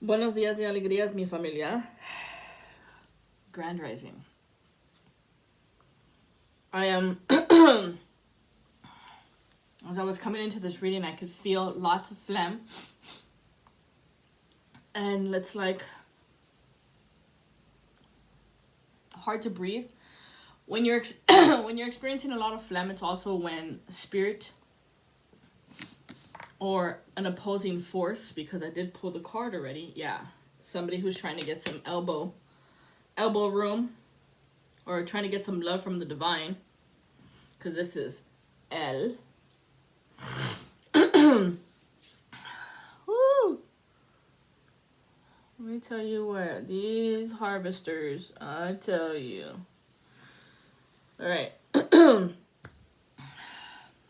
Buenos días y alegrías, mi familia. Grand Rising. I am, as I was coming into this reading, I could feel lots of phlegm. And it's like hard to breathe. When you're when you're experiencing a lot of phlegm, it's also when spirit or an opposing force, because I did pull the card already. Yeah, somebody who's trying to get some elbow room, or trying to get some love from the divine, because this is L. Woo! Let me tell you what, these harvesters, I tell you. All right.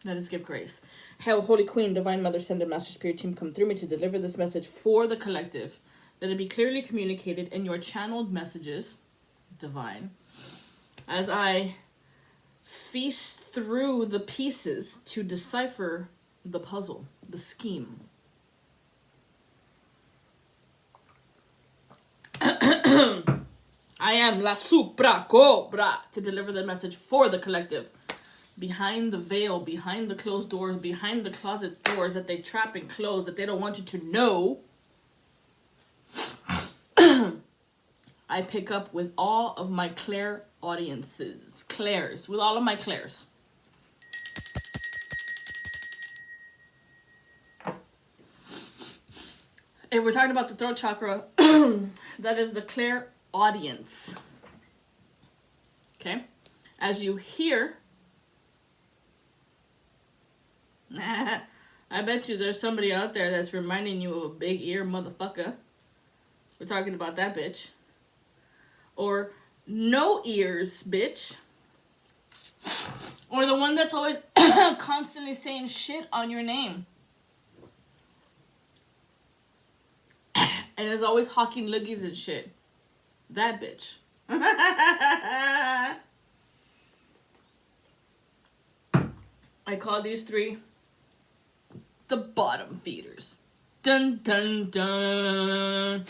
Let us give grace. Hail, Holy Queen, Divine Mother, send a Master Spirit team come through me to deliver this message for the collective. Let it be clearly communicated in your channeled messages, Divine, as I feast through the pieces to decipher the puzzle, the scheme. I am La Supra Cobra to deliver the message for the collective. Behind the veil, behind the closed doors, behind the closet doors that they trap and close, that they don't want you to know, I pick up with all of my clair audiences. Clairs. With all of my clairs. If we're talking about the throat chakra, that is the clair audience. Okay? As you hear, I bet you there's somebody out there that's reminding you of a big ear motherfucker. We're talking about that bitch. Or no ears, bitch. Or the one that's always constantly saying shit on your name. And is always hawking loogies and shit. That bitch. I call these three the bottom feeders. Dun dun dun.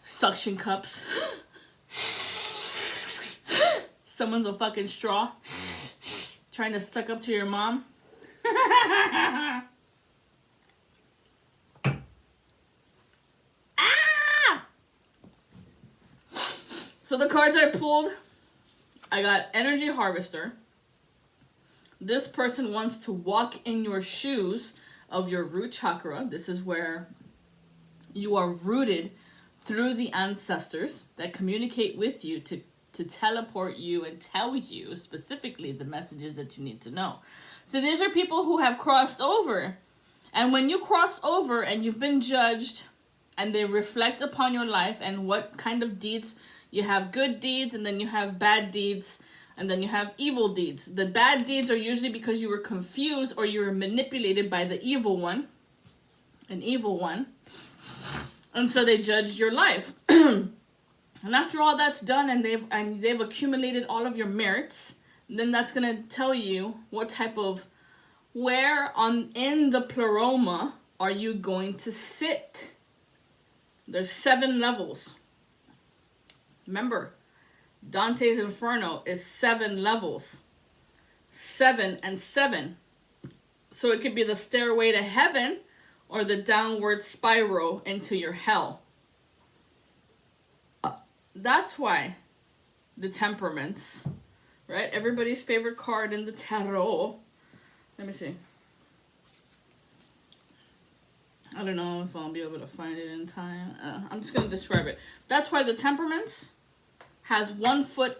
Suction cups. Someone's a fucking straw. Trying to suck up to your mom. Ah! So the cards I pulled, I got Energy Harvester. This person wants to walk in your shoes of your root chakra. This is where you are rooted through the ancestors that communicate with you to teleport you and tell you specifically the messages that you need to know. So these are people who have crossed over. And when you cross over and you've been judged, and they reflect upon your life and what kind of deeds, you have good deeds, and then you have bad deeds, and then you have evil deeds. The bad deeds are usually because you were confused or you were manipulated by the evil one. An evil one. And so they judge your life. And after all that's done and they've accumulated all of your merits, then that's going to tell you what type of, where in the pleroma are you going to sit. There's 7 levels. Remember, Dante's Inferno is 7 levels. 7 and 7. So it could be the stairway to heaven or the downward spiral into your hell. That's why the temperaments, right? Everybody's favorite card in the tarot. Let me see. I don't know if I'll be able to find it in time. I'm just going to describe it. That's why the temperaments has 1 foot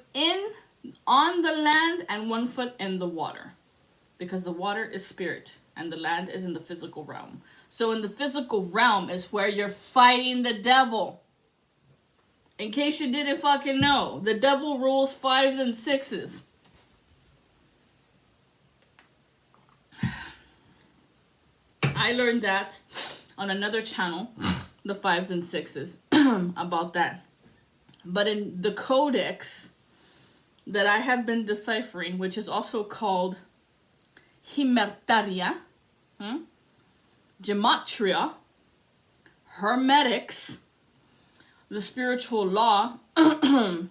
on the land and 1 foot in the water. Because the water is spirit and the land is in the physical realm. So in the physical realm is where you're fighting the devil. In case you didn't fucking know, the devil rules 5s and 6s. I learned that on another channel, the 5s and 6s, about that. But in the codex that I have been deciphering, which is also called Himertaria, Gematria, Hermetics, the spiritual law, the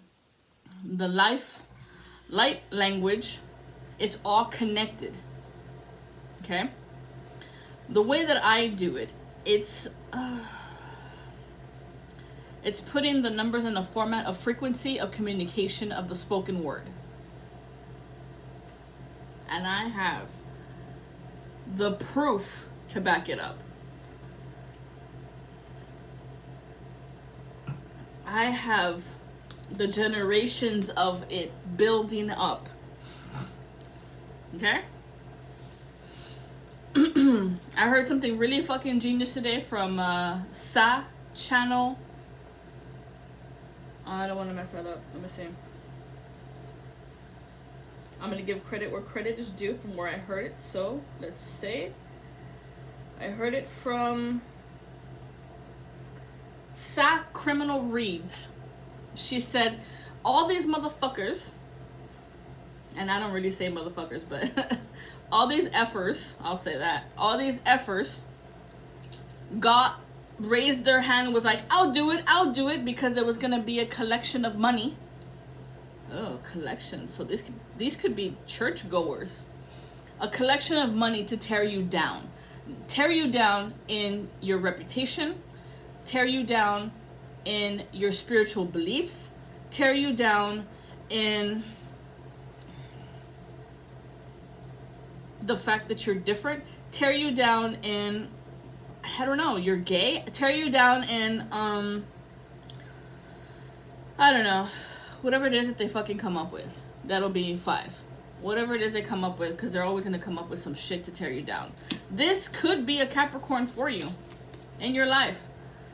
light language, it's all connected. Okay? The way that I do it, it's putting the numbers in a format of frequency of communication of the spoken word. And I have the proof to back it up. I have the generations of it building up. Okay? I heard something really fucking genius today from Sa Channel. I don't want to mess that up. Let me see. I'm going to give credit where credit is due from where I heard it. So, let's say I heard it from Sa Criminal Reads. She said, all these motherfuckers, and I don't really say motherfuckers, but all these effers, I'll say that, all these effers raised their hand and was like, I'll do it, because there was going to be a collection of money. Oh, collection. So these could be churchgoers. A collection of money to tear you down. Tear you down in your reputation. Tear you down in your spiritual beliefs. Tear you down in the fact that you're different. Tear you down in, I don't know, you're gay. Tear you down in, I don't know, whatever it is that they fucking come up with. That'll be 5. Whatever it is they come up with, because they're always going to come up with some shit to tear you down. This could be a Capricorn for you in your life.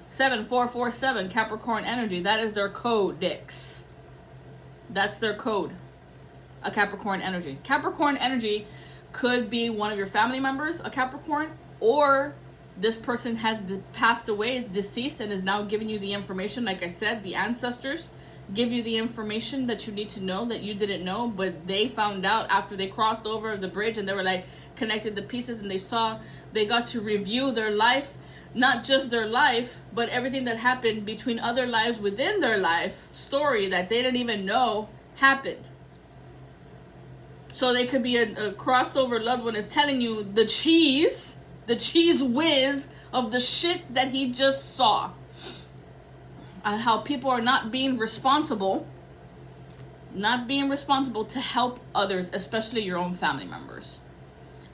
7447 Capricorn energy. That is their codex. That's their code. A Capricorn energy. Capricorn energy could be one of your family members, a Capricorn, or this person has passed away, deceased, and is now giving you the information. Like I said, the ancestors give you the information that you need to know that you didn't know, but they found out after they crossed over the bridge and they were like connected the pieces, and they got to review their life, not just their life, but everything that happened between other lives within their life story that they didn't even know happened. So they could be a crossover loved one is telling you the cheese whiz of the shit that he just saw. And how people are not being responsible to help others, especially your own family members.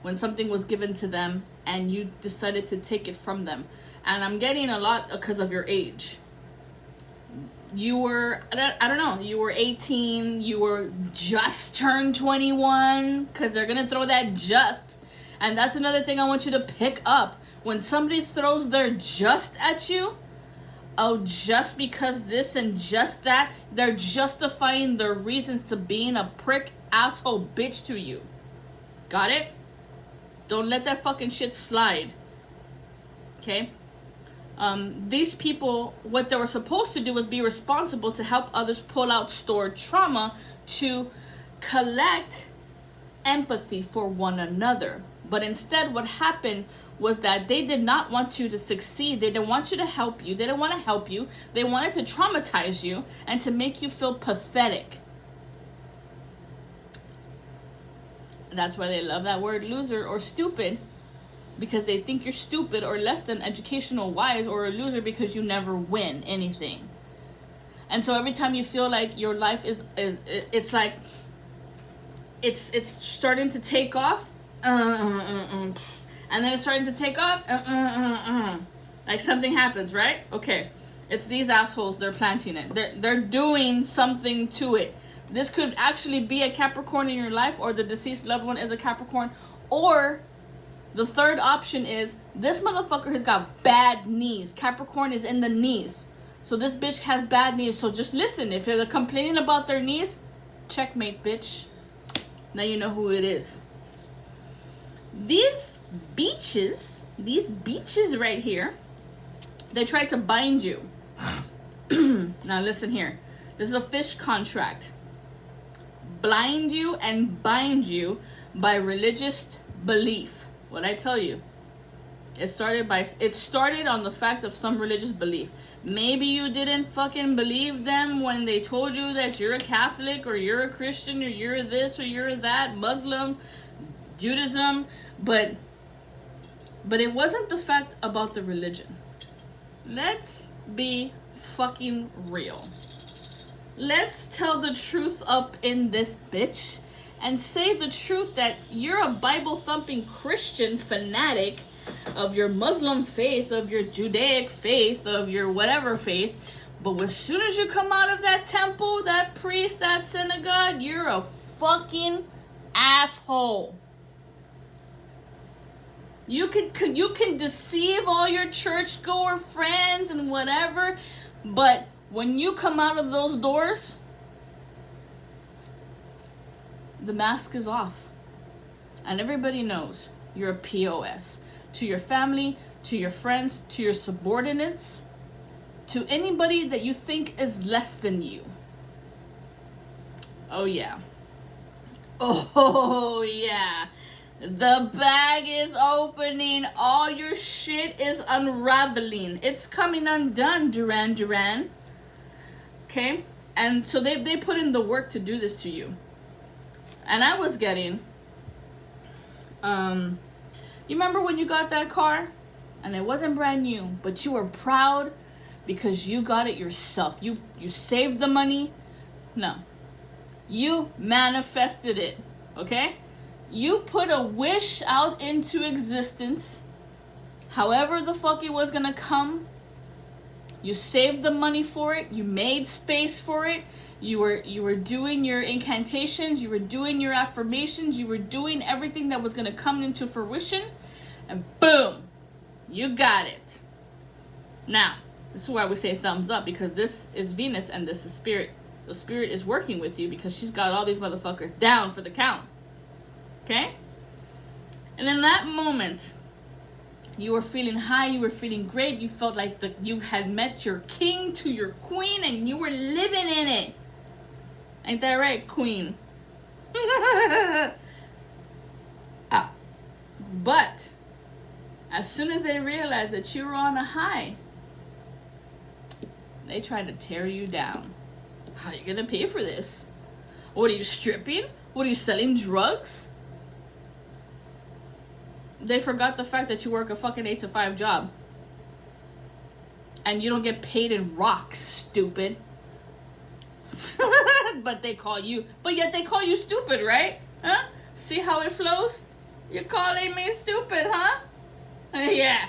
When something was given to them and you decided to take it from them. And I'm getting a lot because of your age. You were, I don't know, you were 18, you were just turned 21, because they're going to throw that just. And that's another thing I want you to pick up. When somebody throws their just at you, oh, just because this and just that, they're justifying their reasons to being a prick, asshole, bitch to you. Got it? Don't let that fucking shit slide. Okay? These people, what they were supposed to do was be responsible to help others pull out stored trauma to collect empathy for one another. But instead, what happened was that they did not want you to succeed. They didn't want you to help you. They didn't want to help you. They wanted to traumatize you and to make you feel pathetic. That's why they love that word loser or stupid, because they think you're stupid or less than educational wise, or a loser because you never win anything. And so every time you feel like your life is it's like it's starting to take off, and then it's starting to take off, like something happens, right? Okay, it's these assholes. They're planting it. They're doing something to it. This could actually be a Capricorn in your life, or the deceased loved one is a Capricorn, or the third option is this motherfucker has got bad knees. Capricorn is in the knees. So this bitch has bad knees. So just listen. If they're complaining about their knees, checkmate, bitch. Now you know who it is. These beaches right here, they tried to bind you. Now listen here. This is a fish contract. Blind you and bind you by religious belief. What I tell you. It started on the fact of some religious belief. Maybe you didn't fucking believe them when they told you that you're a Catholic or you're a Christian or you're this or you're that, Muslim, Judaism, but it wasn't the fact about the religion. Let's be fucking real. Let's tell the truth up in this bitch and say the truth that you're a Bible thumping Christian fanatic of your Muslim faith, of your Judaic faith, of your whatever faith, but as soon as you come out of that temple, that priest, that synagogue, you're a fucking asshole. You can deceive all your churchgoer friends and whatever, but when you come out of those doors, the mask is off. And everybody knows you're a POS. To your family, to your friends, to your subordinates, to anybody that you think is less than you. Oh yeah. Oh yeah. The bag is opening. All your shit is unraveling. It's coming undone, Duran Duran. Okay? And so they put in the work to do this to you. And I was getting, you remember when you got that car? And it wasn't brand new, but you were proud because you got it yourself. You saved the money. No. You manifested it. Okay? You put a wish out into existence. However the fuck it was gonna come. You saved the money for it. You made space for it. You were doing your incantations. You were doing your affirmations. You were doing everything that was gonna come into fruition. And boom, you got it. Now, this is why we say thumbs up, because this is Venus and this is Spirit. The Spirit is working with you because she's got all these motherfuckers down for the count. Okay? And in that moment, you were feeling high, you were feeling great, you felt like you had met your king to your queen and you were living in it. Ain't that right, queen? But as soon as they realized that you were on a high, they tried to tear you down. How are you gonna pay for this? What are you stripping? What are you selling drugs? They forgot the fact that you work a fucking 8 to 5 job. And you don't get paid in rocks, stupid. But yet they call you stupid, right? Huh? See how it flows? You're calling me stupid, huh? Yeah.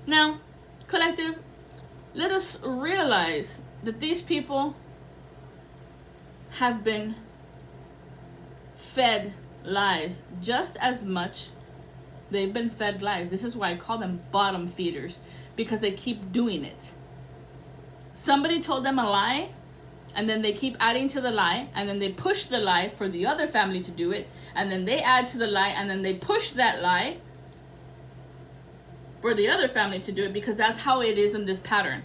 Now, collective, let us realize that these people have been fed lies just as much. They've been fed lies. This is why I call them bottom feeders, because they keep doing it. Somebody told them a lie, and then they keep adding to the lie, and then they push the lie for the other family to do it, and then they add to the lie, and then they push that lie for the other family to do it, because that's how it is in this pattern.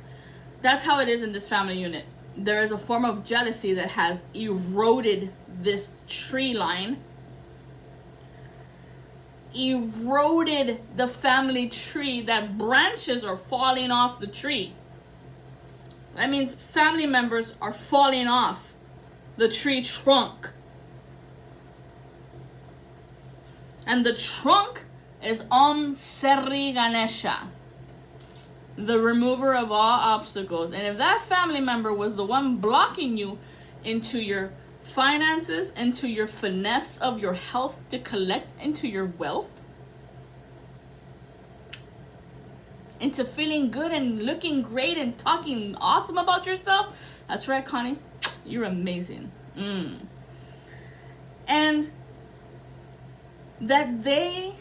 That's how it is in this family unit. There is a form of jealousy that has eroded this tree line, eroded the family tree, that branches are falling off the tree. That means family members are falling off the tree trunk. And the trunk is Om Sri Ganesha, the remover of all obstacles. And if that family member was the one blocking you into your finances, into your finesse of your health to collect into your wealth, into feeling good and looking great and talking awesome about yourself, that's right, Connie, you're amazing. And that they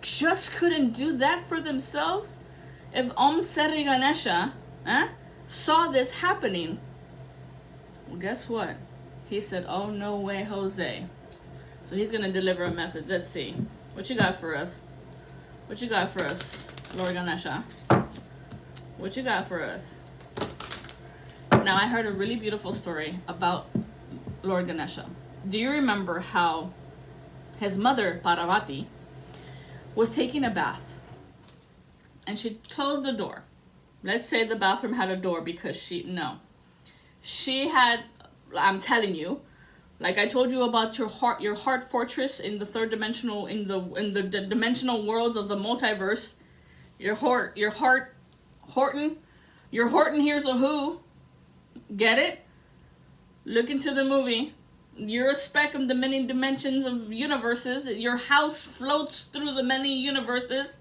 just couldn't do that for themselves. If Om Sri Ganesha saw this happening, well, guess what? He said, oh, no way, Jose. So he's going to deliver a message. Let's see. What you got for us? What you got for us, Lord Ganesha? What you got for us? Now, I heard a really beautiful story about Lord Ganesha. Do you remember how his mother, Parvati, was taking a bath and she closed the door? Let's say the bathroom had a door because she had, I'm telling you, like I told you about your heart fortress in the third dimensional, in the dimensional worlds of the multiverse. Your Horton here's a who. Get it? Look into the movie. You're a speck of the many dimensions of universes. Your house floats through the many universes.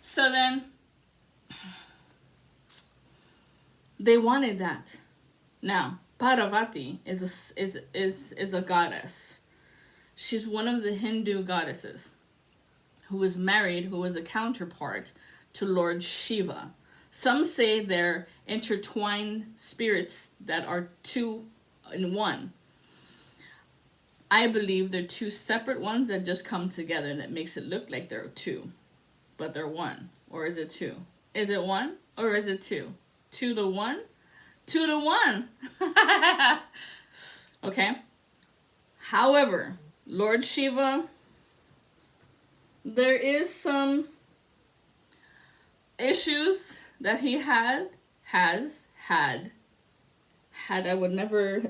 So then, they wanted that. Now, Parvati is a goddess. She's one of the Hindu goddesses who is married, who is a counterpart to Lord Shiva. Some say they're intertwined spirits that are two in one. I believe they're two separate ones that just come together, and it makes it look like they're two, but they're one. Or is it two? Is it one or is it two? 2 to 1? 2 to 1. Okay. However, Lord Shiva, there is some issues that he has had. I would never,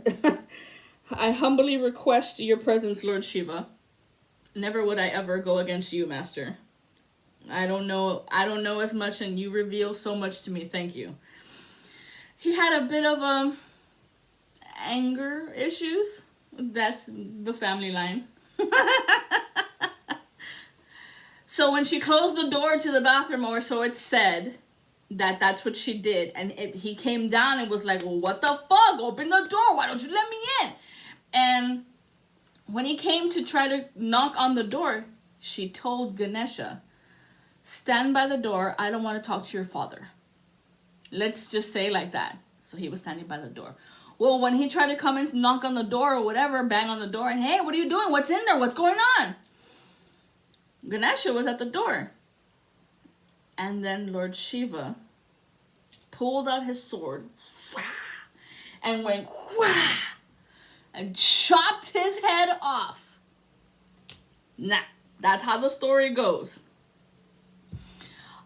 I humbly request your presence, Lord Shiva. Never would I ever go against you, Master. I don't know as much, and you reveal so much to me. Thank you. He had a bit of anger issues. That's the family line. So when she closed the door to the bathroom, or so it said, that's what she did. And he came down and was like, well, what the fuck? Open the door. Why don't you let me in? And when he came to try to knock on the door, she told Ganesha, stand by the door. I don't want to talk to your father. Let's just say like that. So he was standing by the door. Well, when he tried to come and knock on the door or whatever, bang on the door, and hey, what are you doing? What's in there? What's going on? Ganesha was at the door. And then Lord Shiva pulled out his sword and went and chopped his head off. Nah, that's how the story goes.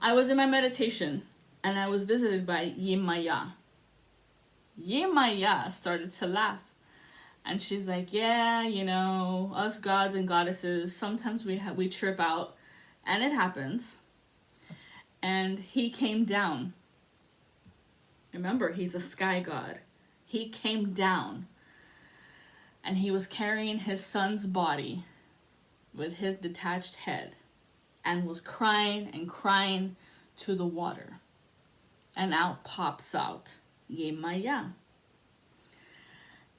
I was in my meditation and I was visited by Yemaya. Yemaya started to laugh. And she's like, yeah, you know, us gods and goddesses, sometimes we trip out. And it happens. And he came down. Remember, he's a sky god. He came down. And he was carrying his son's body with his detached head. And was crying and crying to the water. And out pops out Yemaya.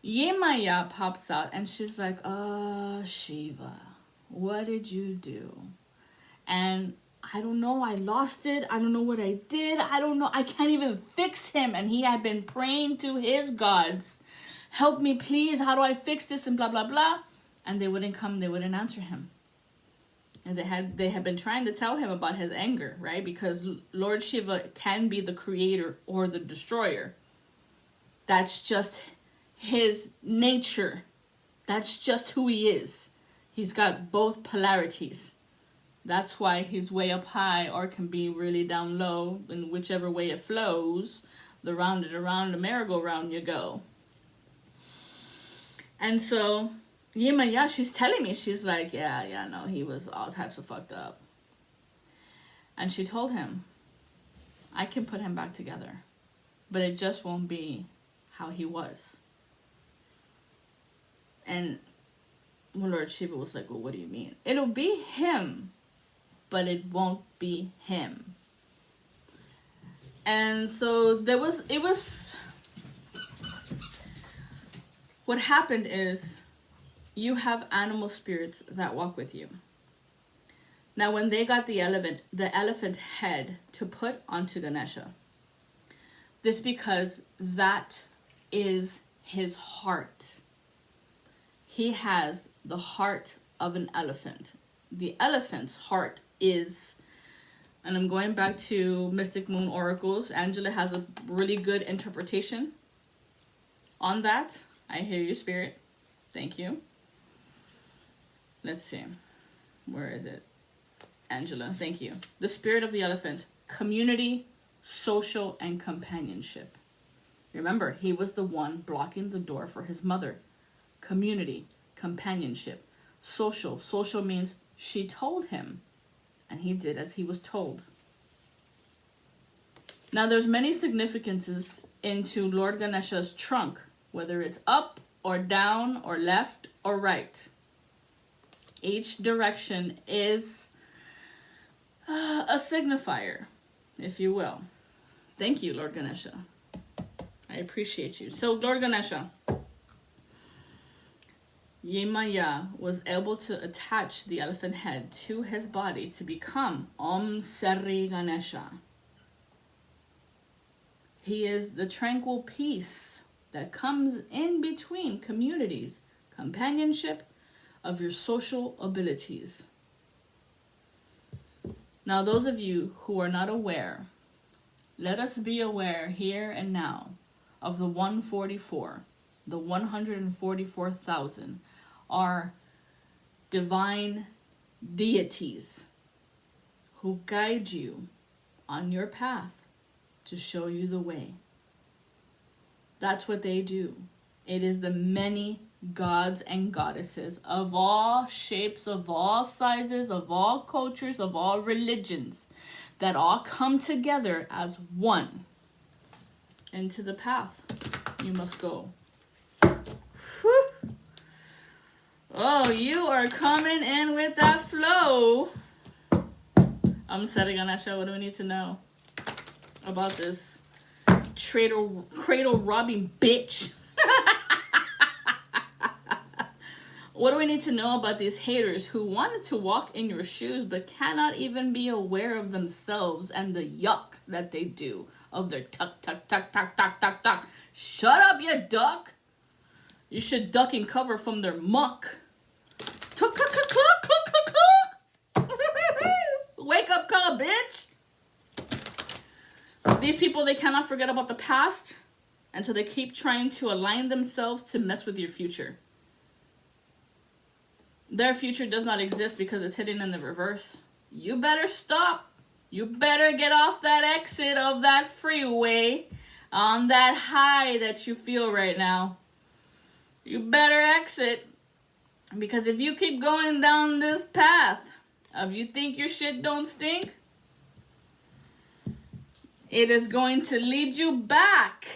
Yemaya pops out and she's like, Shiva, what did you do? And I don't know, I lost it. I don't know what I did. I don't know. I can't even fix him. And he had been praying to his gods, help me please. How do I fix this? And blah, blah, blah. And they wouldn't come. They wouldn't answer him. And they had been trying to tell him about his anger, right? Because Lord Shiva can be the creator or the destroyer. That's just his nature. That's just who he is. He's got both polarities. That's why he's way up high or can be really down low. In whichever way it flows, the round and around the merry-go-round you go. And so Yemaya, she's telling me, she's like, yeah, no, he was all types of fucked up. And she told him, I can put him back together, but it just won't be how he was. And Lord Shiva was like, well, what do you mean? It'll be him, but it won't be him. And so what happened is, you have animal spirits that walk with you. Now, when they got the elephant head to put onto Ganesha, this because that is his heart. He has the heart of an elephant. The elephant's heart is And I'm going back to Mystic Moon Oracles. Angela has a really good interpretation on that. I hear you, Spirit. Thank you. Let's see. Where is it? Angela, thank you. The spirit of the elephant. Community, social, and companionship. Remember, he was the one blocking the door for his mother. Community, companionship. Social. Social means she told him. And he did as he was told. Now there's many significances into Lord Ganesha's trunk, whether it's up or down or left or right. Each direction is a signifier, if you will. Thank you, Lord Ganesha. I appreciate you. So, Lord Ganesha, Yemaya was able to attach the elephant head to his body to become Om Sri Ganesha. He is the tranquil peace that comes in between communities, companionship of your social abilities. Now, those of you who are not aware, let us be aware here and now of the 144, the 144,000 are divine deities who guide you on your path to show you the way. That's what they do. It is the many gods and goddesses of all shapes, of all sizes, of all cultures, of all religions that all come together as one into the path you must go. Whew. Oh, you are coming in with that flow. I'm setting on that show. What do we need to know about this cradle robbing bitch? What do we need to know about these haters who wanted to walk in your shoes but cannot even be aware of themselves and the yuck that they do of their tuck, tuck, tuck, tuck, tuck, tuck, tuck. Shut up, you duck. You should duck and cover from their muck. Tuck, tuck, tuck, tuck, tuck, tuck, tuck. Wake up call, bitch. These people, they cannot forget about the past, and so they keep trying to align themselves to mess with your future. Their future does not exist because it's hidden in the reverse. You better stop. You better get off that exit of that freeway on that high that you feel right now. You better exit. Because if you keep going down this path of you think your shit don't stink, it is going to lead you back.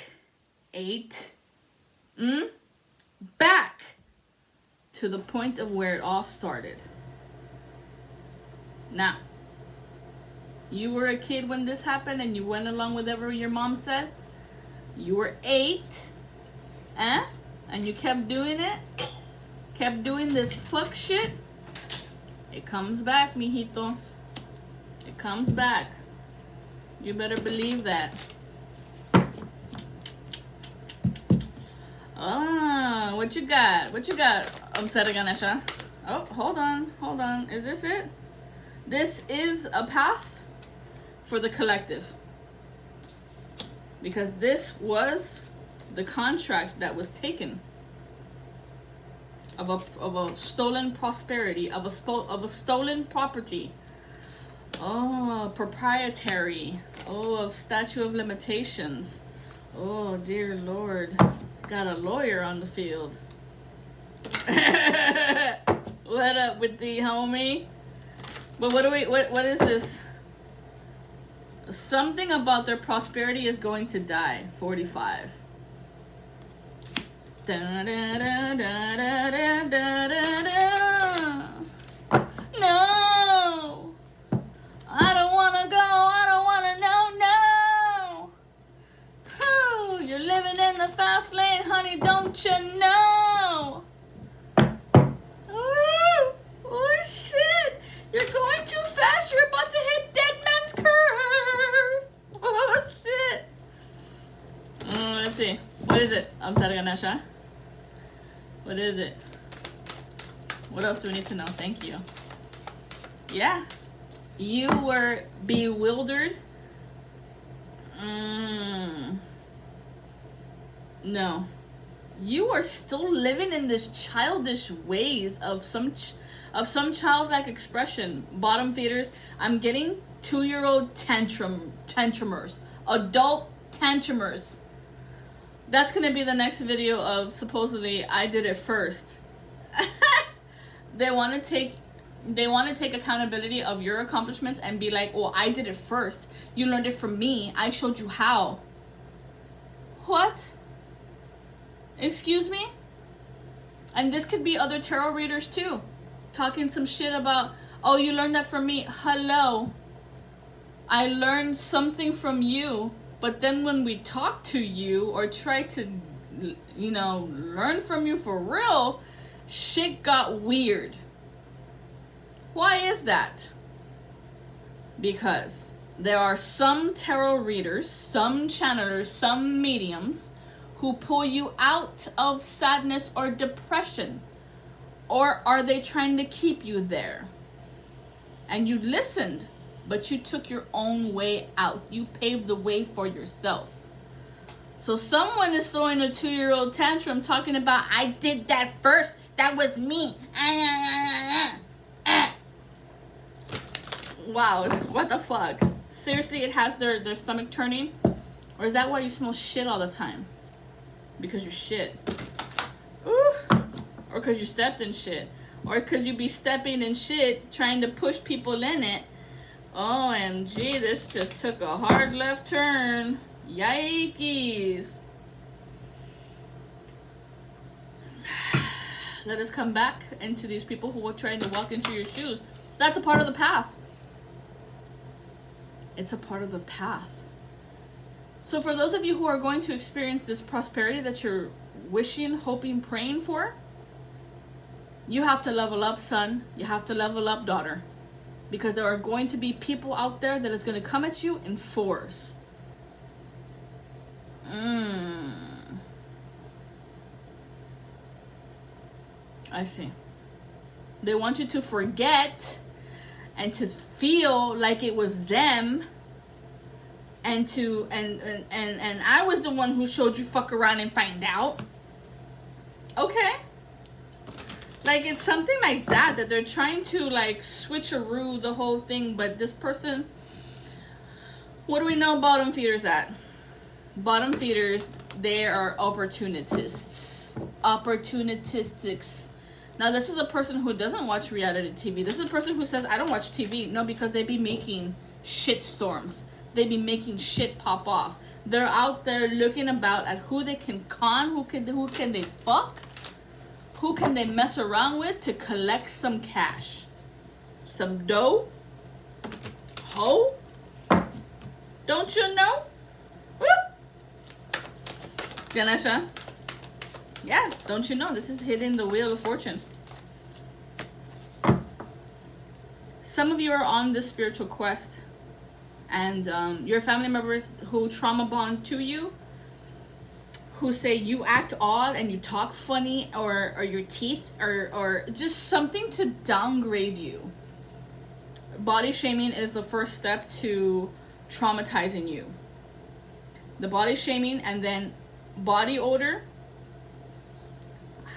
Back to the point of where it all started. Now, you were a kid when this happened and you went along with whatever your mom said. You were 8, and you kept doing it. Kept doing this fuck shit. It comes back, mijito. It comes back. You better believe that. Ah, what you got? What you got, Sri Ganesha? Oh, hold on. Is this it? This is a path for the collective. Because this was the contract that was taken of a stolen prosperity, of a stolen property. Oh, proprietary. Oh, of statute of limitations. Oh, dear Lord. Got a lawyer on the field. What up with the homie? But what is this? Something about their prosperity is going to die. 45. No, I don't wanna go. I don't wanna know. No. Oh, you're living in the fast lane, honey. Don't you know? Oh shit! You're going too fast. You're about to hit dead man's curve. Oh shit! Let's see. What is it? I'm Sri Ganesha. What is it? What else do we need to know? Thank you. Yeah. You were bewildered. No. You are still living in this childish ways of some childlike expression. Bottom feeders, I'm getting 2-year-old tantrumers. Adult tantrumers. That's gonna be the next video of supposedly I did it first. They want to take accountability of your accomplishments and be like, well, I did it first. You learned it from me. I showed you how. What? Excuse me? And this could be other tarot readers too. Talking some shit about, oh, you learned that from me. Hello. I learned something from you, but then when we talk to you or try to, learn from you for real, shit got weird. Why is that? Because there are some tarot readers, some channelers, some mediums who pull you out of sadness or depression. Or are they trying to keep you there? And you listened, but you took your own way out. You paved the way for yourself. So someone is throwing a 2-year-old tantrum talking about, I did that first. That was me. Wow, what the fuck? Seriously, it has their stomach turning? Or is that why you smell shit all the time? Because you're shit. Ooh. Or because you stepped in shit. Or because you be stepping in shit trying to push people in it. OMG, this just took a hard left turn. Yikes. Let us come back into these people who are trying to walk into your shoes. That's a part of the path. It's a part of the path. So for those of you who are going to experience this prosperity that you're wishing, hoping, praying for, you have to level up, son. You have to level up, daughter. Because there are going to be people out there that is going to come at you in force. I see. They want you to forget and to feel like it was them, and I was the one who showed you fuck around and find out. Okay. Like, it's something like that they're trying to, like, switcheroo the whole thing. But this person, what do we know bottom feeders at? Bottom feeders, they are opportunists. Opportunistics. Now, this is a person who doesn't watch reality TV. This is a person who says, I don't watch TV. No, because they be making shit storms. They be making shit pop off. They're out there looking about at who they can con, who can they fuck, who can they mess around with to collect some cash, some dough. Ho? Don't you know? Woo! Ganesha? Yeah, don't you know? This is hitting the Wheel of Fortune. Some of you are on this spiritual quest, and your family members who trauma bond to you, who say you act odd and you talk funny, or your teeth, or just something to downgrade you. Body shaming is the first step to traumatizing you. The body shaming, and then body odor,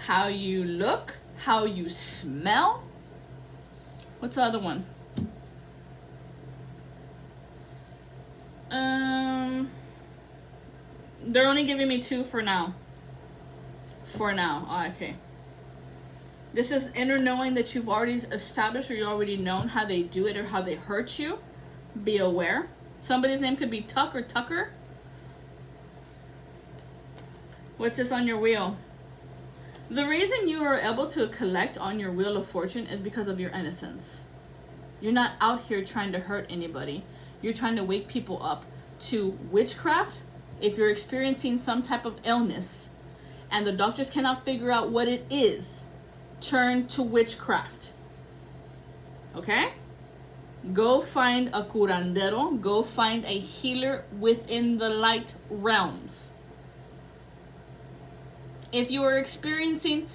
how you look, how you smell. What's the other one? They're only giving me 2 for now. For now. Oh, okay. This is inner knowing that you've already established, or you already known how they do it or how they hurt you. Be aware. Somebody's name could be Tuck or Tucker. What's this on your wheel? The reason you are able to collect on your Wheel of Fortune is because of your innocence. You're not out here trying to hurt anybody. You're trying to wake people up to witchcraft. If you're experiencing some type of illness and the doctors cannot figure out what it is, turn to witchcraft. Okay? Go find a curandero. Go find a healer within the light realms. If you are experiencing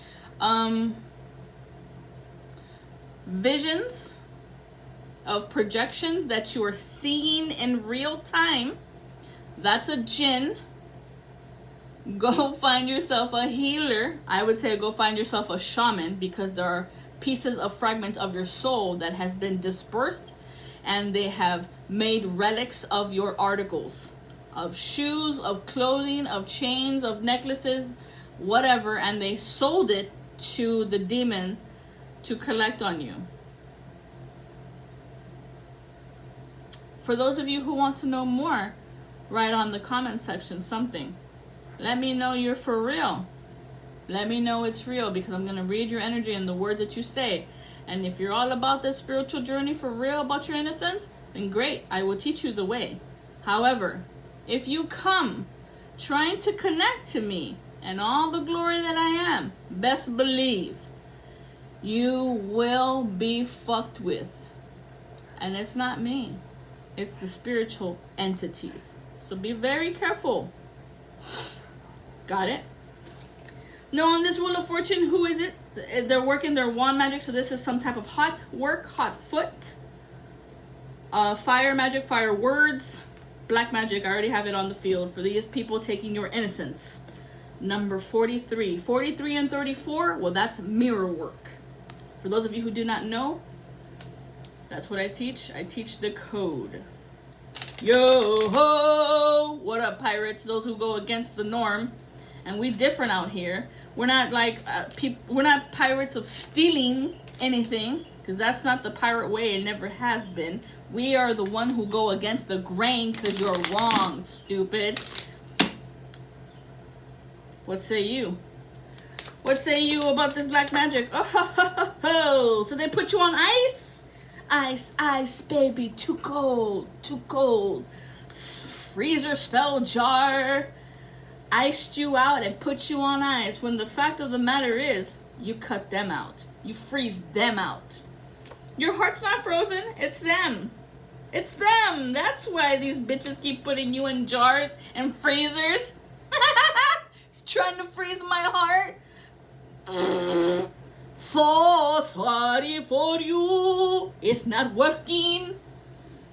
visions, of projections that you are seeing in real time, that's a jinn. Go find yourself a healer. I would say go find yourself a shaman, because there are pieces of fragments of your soul that has been dispersed, and they have made relics of your articles, of shoes, of clothing, of chains, of necklaces, whatever, and they sold it to the demon to collect on you. For those of you who want to know more, write on the comment section something. Let me know you're for real. Let me know it's real, because I'm going to read your energy and the words that you say. And if you're all about this spiritual journey for real, about your innocence, then great, I will teach you the way. However, if you come trying to connect to me and all the glory that I am, best believe you will be fucked with. And it's not me. It's the spiritual entities. So be very careful. Got it? Now on this Wheel of Fortune, who is it? They're working their wand magic, so this is some type of hot work, hot foot. Fire magic, fire words. Black magic, I already have it on the field. For these people taking your innocence. Number 43. 43 and 34, well, that's mirror work. For those of you who do not know, that's what I teach. I teach the code. Yo ho! What up, pirates? Those who go against the norm. And we different out here. We're not like we're not pirates of stealing anything, because that's not the pirate way. It never has been. We are the one who go against the grain, because you're wrong, stupid. What say you? What say you about this black magic? Oh, ho, ho, ho, ho. So they put you on ice? Ice, ice, baby, too cold, too cold. Freezer spell jar. Iced you out and put you on ice, when the fact of the matter is, you cut them out. You freeze them out. Your heart's not frozen, it's them. It's them. That's why these bitches keep putting you in jars and freezers. Trying to freeze my heart. So sorry for you. It's not working.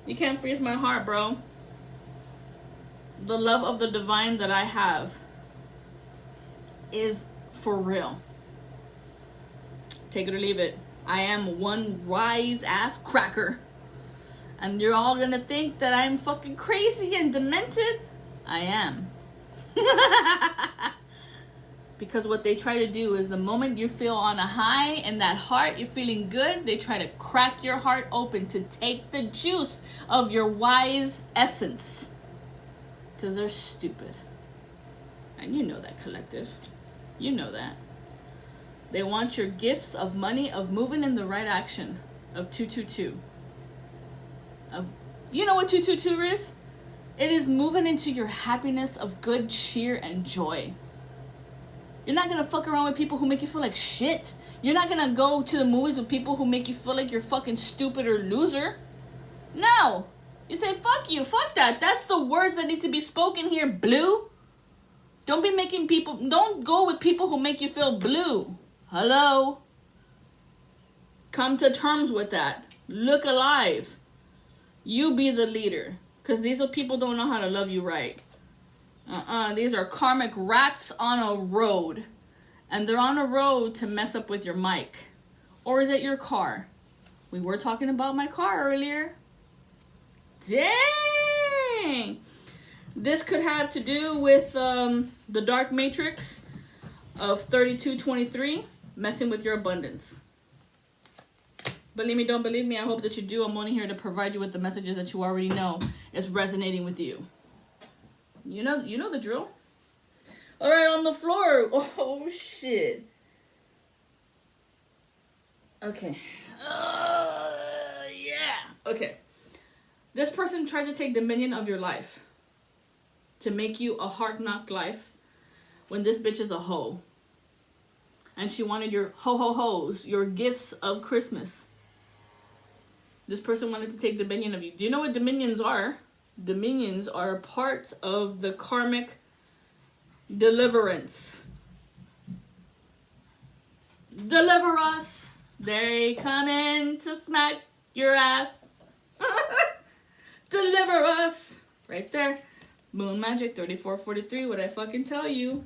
You can't freeze my heart, bro. The love of the divine that I have is for real. Take it or leave it. I am one wise ass cracker. And you're all gonna think that I'm fucking crazy and demented. I am. Because what they try to do is, the moment you feel on a high in that heart, you're feeling good, they try to crack your heart open to take the juice of your wise essence. Because they're stupid. And you know that, collective. You know that. They want your gifts of money, of moving in the right action, of 222. You know what 222 is? It is moving into your happiness of good cheer and joy. You're not going to fuck around with people who make you feel like shit. You're not going to go to the movies with people who make you feel like you're fucking stupid or loser. No. You say, fuck you, fuck that. That's the words that need to be spoken here, blue. Don't go with people who make you feel blue. Hello? Come to terms with that. Look alive. You be the leader. Because these are people don't know how to love you right. These are karmic rats on a road. And they're on a road to mess up with your mic. Or is it your car? We were talking about my car earlier. Dang! This could have to do with the dark matrix of 3223 messing with your abundance. Believe me, don't believe me, I hope that you do. I'm only here to provide you with the messages that you already know is resonating with you. You know the drill. All right, on the floor. Oh, shit. Okay. Yeah. Okay. This person tried to take dominion of your life. To make you a hard-knock life. When this bitch is a hoe. And she wanted your ho-ho-hos. Your gifts of Christmas. This person wanted to take dominion of you. Do you know what dominions are? Dominions are part of the karmic deliverance. Deliver us. They come in to smack your ass. Deliver us. Right there. Moon Magic 3443. What I fucking tell you?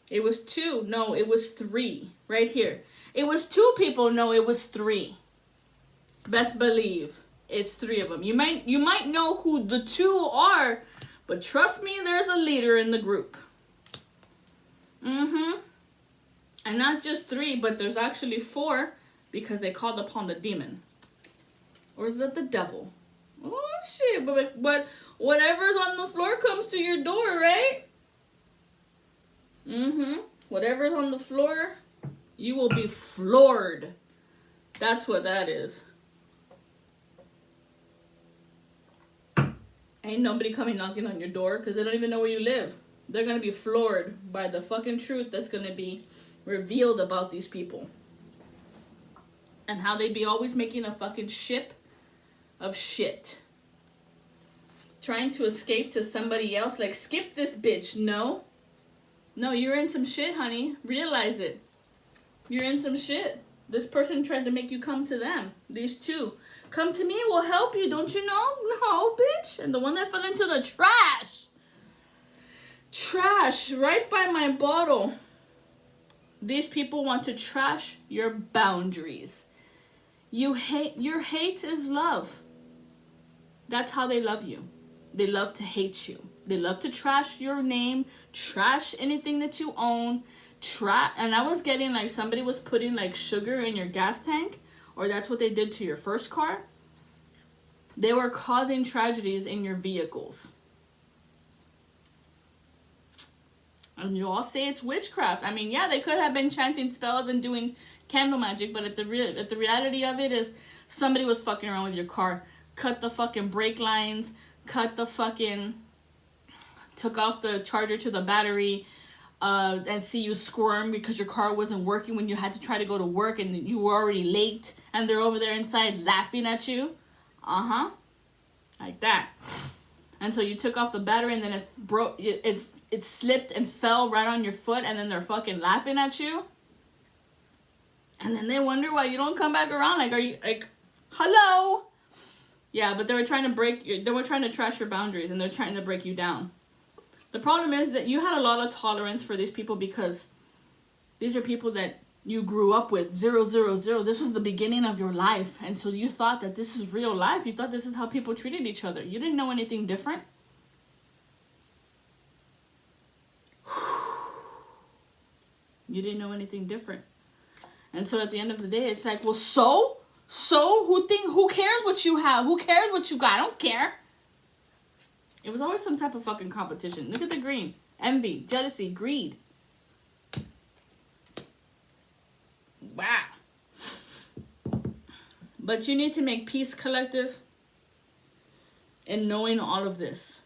It was 2. No, it was 3. Right here. It was 2 people. No, it was 3. Best believe it's 3 of them. You might know who the 2 are, but trust me, there's a leader in the group. And not just 3, but there's actually 4 because they called upon the demon. Or is that the devil? Oh shit! But whatever's on the floor comes to your door, right? Whatever's on the floor, you will be floored. That's what that is. Ain't nobody coming knocking on your door because they don't even know where you live. They're going to be floored by the fucking truth that's going to be revealed about these people. And how they be always making a fucking ship of shit. Trying to escape to somebody else. Like, skip this bitch. No. No, you're in some shit, honey. Realize it. You're in some shit. This person tried to make you come to them. These 2. Come to me, we'll help you, don't you know? No, bitch. And the one that fell into the trash. Trash, right by my bottle. These people want to trash your boundaries. Your hate is love. That's how they love you. They love to hate you. They love to trash your name, trash anything that you own. And I was getting like somebody was putting like sugar in your gas tank. Or that's what they did to your first car. They were causing tragedies in your vehicles. And you all say it's witchcraft. I mean, yeah, they could have been chanting spells and doing candle magic, but the reality of it is somebody was fucking around with your car. Cut the fucking brake lines. Took off the charger to the battery. And see you squirm because your car wasn't working when you had to try to go to work and you were already late and they're over there inside laughing at you. Like that. And so you took off the battery and then it broke, it slipped and fell right on your foot and then they're fucking laughing at you. And then they wonder why you don't come back around. Like, are you, like, hello? Yeah, but they were trying to trash your boundaries and they're trying to break you down. The problem is that you had a lot of tolerance for these people because these are people that you grew up with. 0, 0, 0. This was the beginning of your life. And so you thought that this is real life. You thought this is how people treated each other. You didn't know anything different. You didn't know anything different. And so at the end of the day, it's like, well, so who cares what you have? Who cares what you got? I don't care. It was always some type of fucking competition. Look at the green. Envy, jealousy, greed. Wow. But you need to make peace, collective, in knowing all of this.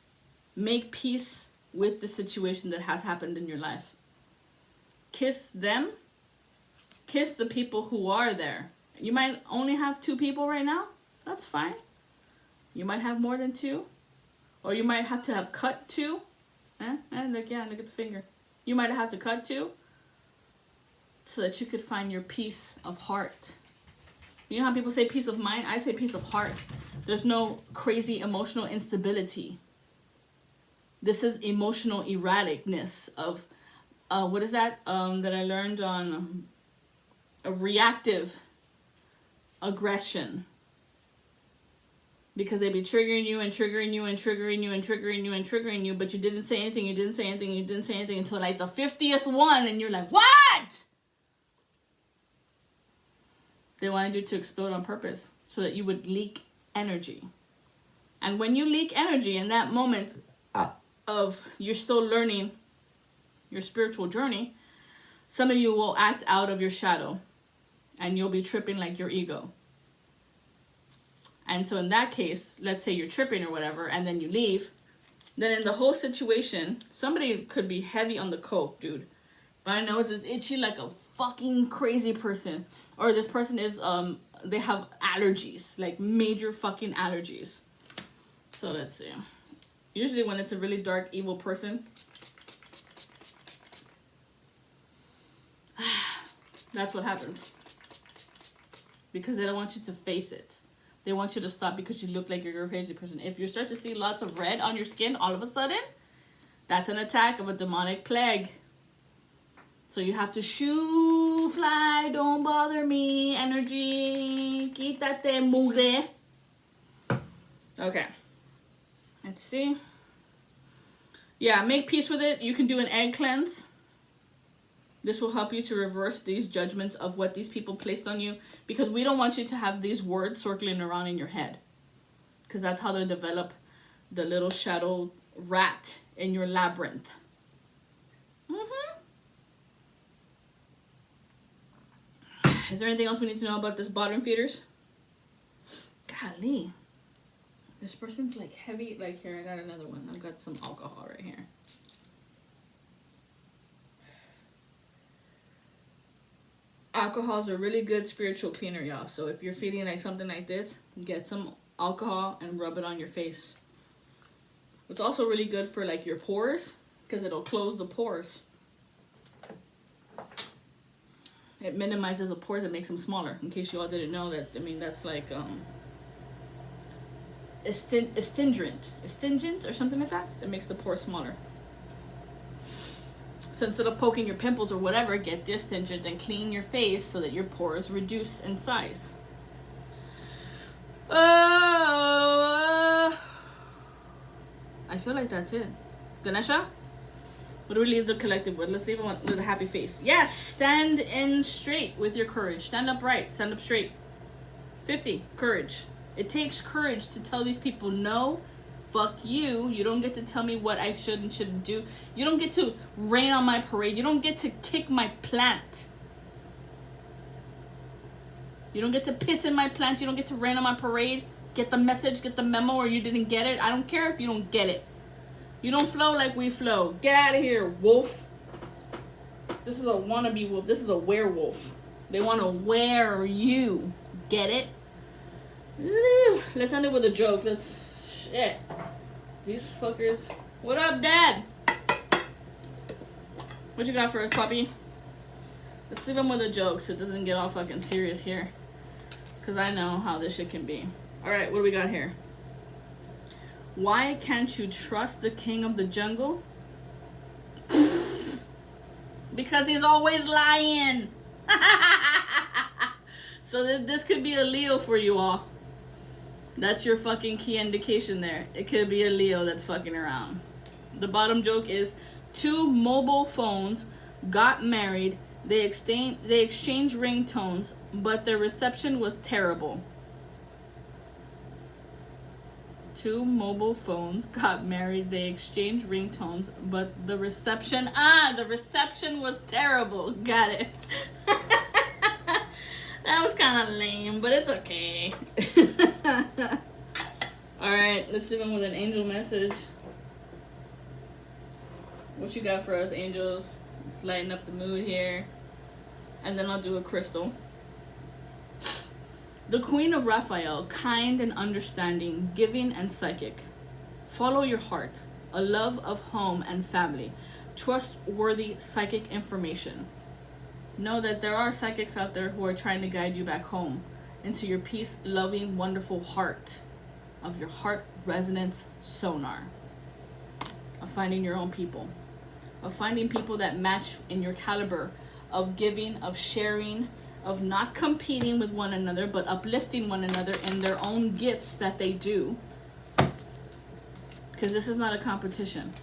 Make peace with the situation that has happened in your life. Kiss them. Kiss the people who are there. You might only have 2 people right now. That's fine. You might have more than 2. Or you might have to have cut 2. Look at the finger. You might have to cut 2 so that you could find your peace of heart. You know how people say peace of mind? I say peace of heart. There's no crazy emotional instability. This is emotional erraticness of, what is that? That I learned on a reactive aggression. Because they be triggering you and triggering you and triggering you and triggering you and triggering you, but you didn't say anything, you didn't say anything, you didn't say anything until like the 50th one, and you're like, what? They wanted you to explode on purpose so that you would leak energy. And when you leak energy in that moment of you're still learning your spiritual journey, some of you will act out of your shadow and you'll be tripping like your ego. And so in that case, let's say you're tripping or whatever, and then you leave, then in the whole situation, somebody could be heavy on the coke, dude. My nose is itchy like a fucking crazy person. Or this person is, they have allergies, like major fucking allergies. So let's see. Usually when it's a really dark, evil person, that's what happens. Because they don't want you to face it. They want you to stop because you look like you're a crazy person. If you start to see lots of red on your skin all of a sudden, that's an attack of a demonic plague. So you have to shoo, fly, don't bother me, energy, quítate, mugre. Okay. Let's see. Yeah, make peace with it. You can do an egg cleanse. This will help you to reverse these judgments of what these people placed on you, because we don't want you to have these words circling around in your head, because that's how they develop the little shadow rat in your labyrinth. Is there anything else we need to know about this bottom feeders? Golly. This person's like heavy. Like, here, I got another one. I've got some alcohol right here. Alcohol is a really good spiritual cleaner, y'all. So if you're feeling like something like this, get some alcohol and rub it on your face. It's also really good for like your pores, because it'll close the pores. It minimizes the pores, it makes them smaller. In case you all didn't know that, I mean, that's like astringent or something like that. It makes the pores smaller. So instead of poking your pimples or whatever, get the astringent and clean your face so that your pores reduce in size. I feel like that's it. Ganesha? What do we leave the collective with? Let's leave it with a happy face. Yes! Stand in straight with your courage. Stand upright. Stand up straight. 50. Courage. It takes courage to tell these people, no, fuck you. You don't get to tell me what I should and shouldn't do. You don't get to rain on my parade. You don't get to kick my plant. You don't get to piss in my plant. You don't get to rain on my parade. Get the message, get the memo, or you didn't get it. I don't care if you don't get it. You don't flow like we flow. Get out of here, wolf. This is a wannabe wolf. This is a werewolf. They want to wear you. Get it? Let's end it with a joke. Shit. These fuckers. What up, Dad? What you got for us, puppy? Let's leave him with a joke so it doesn't get all fucking serious here. Because I know how this shit can be. Alright, what do we got here? Why can't you trust the king of the jungle? Because he's always lying. So this could be a Leo for you all. That's your fucking key indication there. It could be a Leo that's fucking around. The bottom joke is, 2 mobile phones got married. They exchanged ringtones, but their reception was terrible. 2 mobile phones got married. They exchanged ringtones, but the reception was terrible. Got it. That was kind of lame, but it's okay. Alright, let's see them with an angel message. What you got for us, angels? Let's lighten up the mood here. And then I'll do a crystal. The Queen of Raphael, kind and understanding, giving and psychic. Follow your heart. A love of home and family. Trustworthy psychic information. Know that there are psychics out there who are trying to guide you back home into your peace, loving, wonderful heart of your heart resonance sonar. Of finding your own people. Of finding people that match in your caliber of giving, of sharing, of not competing with one another, but uplifting one another in their own gifts that they do. Because this is not a competition.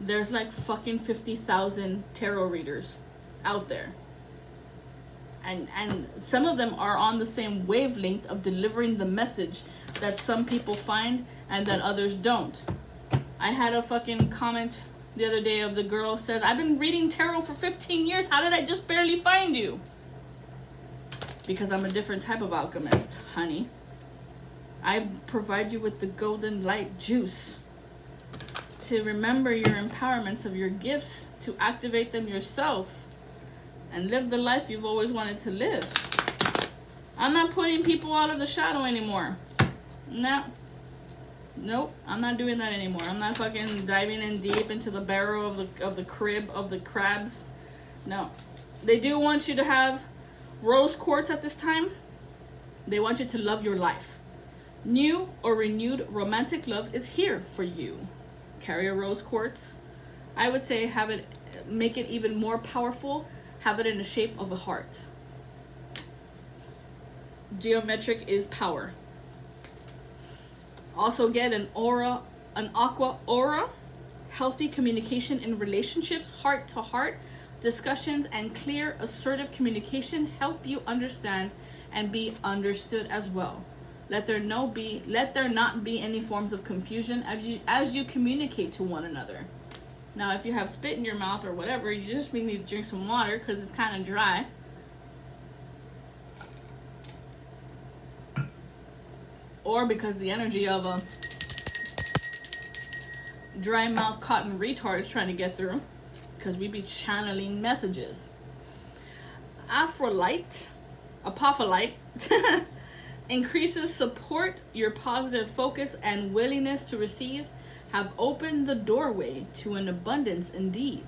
There's like fucking 50,000 tarot readers out there. And some of them are on the same wavelength of delivering the message that some people find and that others don't. I had a fucking comment the other day of the girl said, I've been reading tarot for 15 years. How did I just barely find you? Because I'm a different type of alchemist, honey. I provide you with the golden light juice to remember your empowerments of your gifts, to activate them yourself, and live the life you've always wanted to live. I'm not putting people out of the shadow anymore. No. Nope, I'm not doing that anymore. I'm not fucking diving in deep into the barrel of the crib of the crabs. No. They do want you to have rose quartz at this time. They want you to love your life. New or renewed romantic love is here for you. Carry a rose quartz. I would say make it even more powerful. Have it in the shape of a heart. Geometric is power. Also get an aqua aura. Healthy communication in relationships, heart to heart discussions, and clear, assertive communication help you understand and be understood as well. Let there not be any forms of confusion as you communicate to one another. Now, if you have spit in your mouth or whatever, you just need to drink some water because it's kind of dry. Or because the energy of a dry mouth cotton retard is trying to get through, because we be channeling messages. Apophyllite increases support. Your positive focus and willingness to receive have opened the doorway to an abundance indeed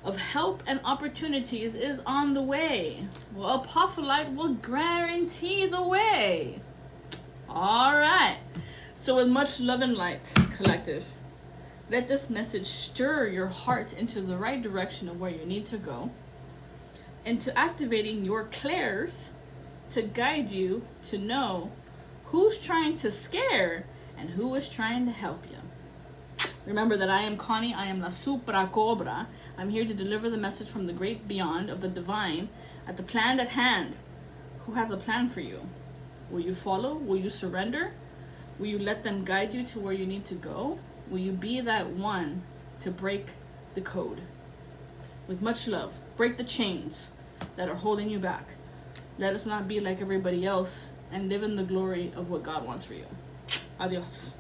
of help and opportunities is on the way. Well, apophyllite will guarantee the way. All right. So with much love and light, collective, let this message stir your heart into the right direction of where you need to go, into activating your clairs to guide you to know who's trying to scare and who is trying to help you. Remember that I am Connie. I am La Supra Cobra. I'm here to deliver the message from the great beyond of the divine at the plan at hand. Who has a plan for you? Will you follow? Will you surrender? Will you let them guide you to where you need to go? Will you be that one to break the code? With much love, break the chains that are holding you back. Let us not be like everybody else and live in the glory of what God wants for you. Adios.